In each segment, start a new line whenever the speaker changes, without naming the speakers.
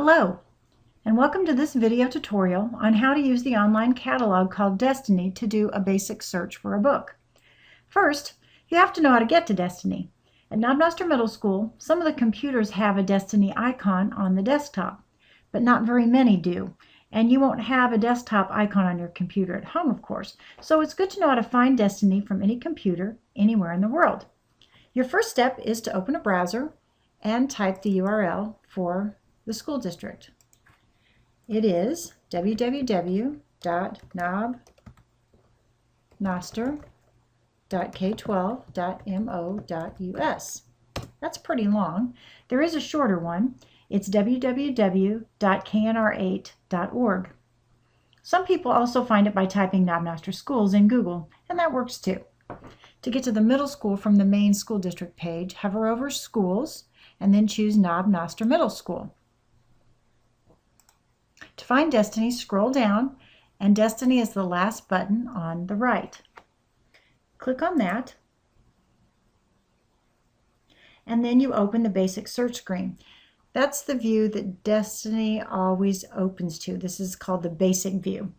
Hello, and welcome to this video tutorial on how to use the online catalog called Destiny to do a basic search for a book. First, you have to know how to get to Destiny. At Noster Middle School, some of the computers have a Destiny icon on the desktop, but not very many do. And you won't have a desktop icon on your computer at home, of course. So it's good to know how to find Destiny from any computer anywhere in the world. Your first step is to open a browser and type the URL for the school district. It is www.noster.k12.mo.us. That's pretty long. There is a shorter one. It's www.knr8.org. Some people also find it by typing Noster Schools in Google, and that works too. To get to the middle school from the main school district page, hover over Schools and then choose Noster Middle School. To find Destiny, scroll down, and Destiny is the last button on the right. Click on that, and then you open the basic search screen. That's the view that Destiny always opens to. This is called the basic view.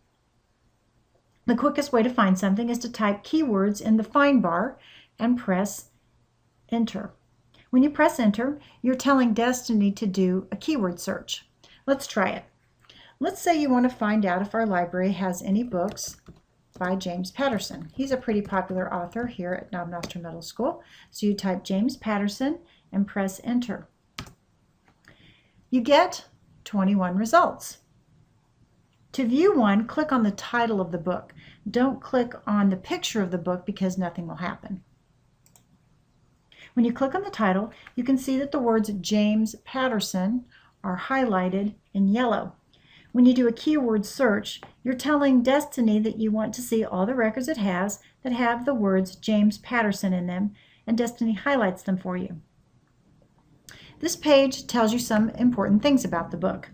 The quickest way to find something is to type keywords in the find bar and press enter. When you press enter, you're telling Destiny to do a keyword search. Let's try it. Let's say you want to find out if our library has any books by James Patterson. He's a pretty popular author here at Noster Middle School. So you type James Patterson and press enter. You get 21 results. To view one, click on the title of the book. Don't click on the picture of the book because nothing will happen. When you click on the title, you can see that the words James Patterson are highlighted in yellow. When you do a keyword search, you're telling Destiny that you want to see all the records it has that have the words James Patterson in them, and Destiny highlights them for you. This page tells you some important things about the book.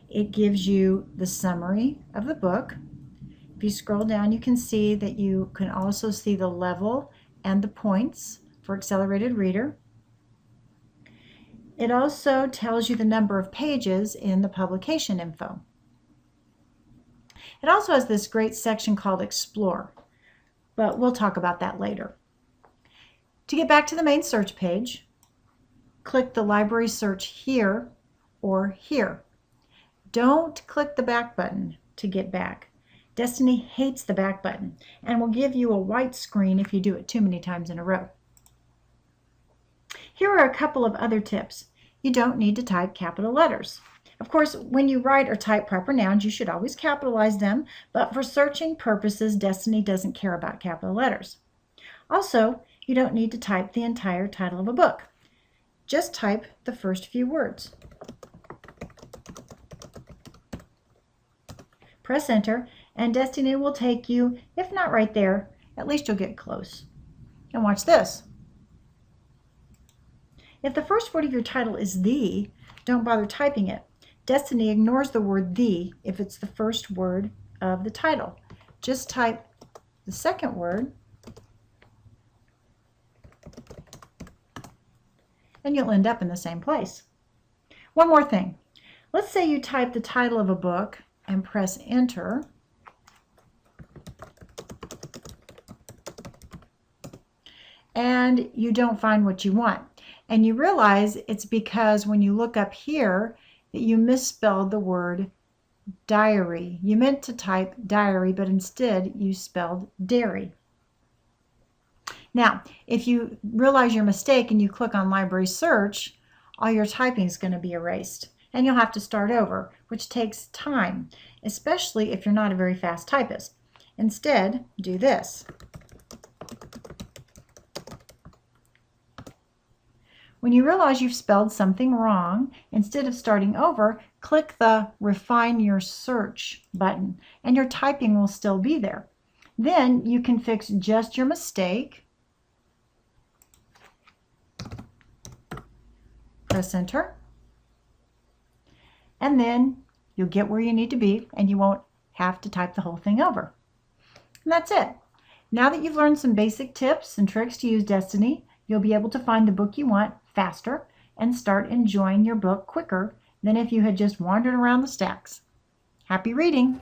It gives you the summary of the book. If you scroll down, you can see that you can also see the level and the points for accelerated reader. It also tells you the number of pages in the publication info. It also has this great section called Explore, but we'll talk about that later. To get back to the main search page, click the library search here or here. Don't click the back button to get back. Destiny hates the back button and will give you a white screen if you do it too many times in a row. Here are a couple of other tips. You don't need to type capital letters. Of course, when you write or type proper nouns, you should always capitalize them, but for searching purposes, Destiny doesn't care about capital letters. Also, you don't need to type the entire title of a book. Just type the first few words. Press enter, and Destiny will take you, if not right there, at least you'll get close. And watch this. If the first word of your title is the, don't bother typing it. Destiny ignores the word the if it's the first word of the title. Just type the second word, and you'll end up in the same place. One more thing. Let's say you type the title of a book and press enter. And you don't find what you want. And you realize it's because when you look up here that you misspelled the word diary. You meant to type diary, but instead you spelled dairy. Now, if you realize your mistake and you click on library search, all your typing is going to be erased. And you'll have to start over, which takes time, especially if you're not a very fast typist. Instead, do this. When you realize you've spelled something wrong, instead of starting over, click the Refine Your Search button, and your typing will still be there. Then you can fix just your mistake. Press enter. And then you'll get where you need to be, and you won't have to type the whole thing over. And that's it. Now that you've learned some basic tips and tricks to use Destiny, you'll be able to find the book you want faster and start enjoying your book quicker than if you had just wandered around the stacks. Happy reading!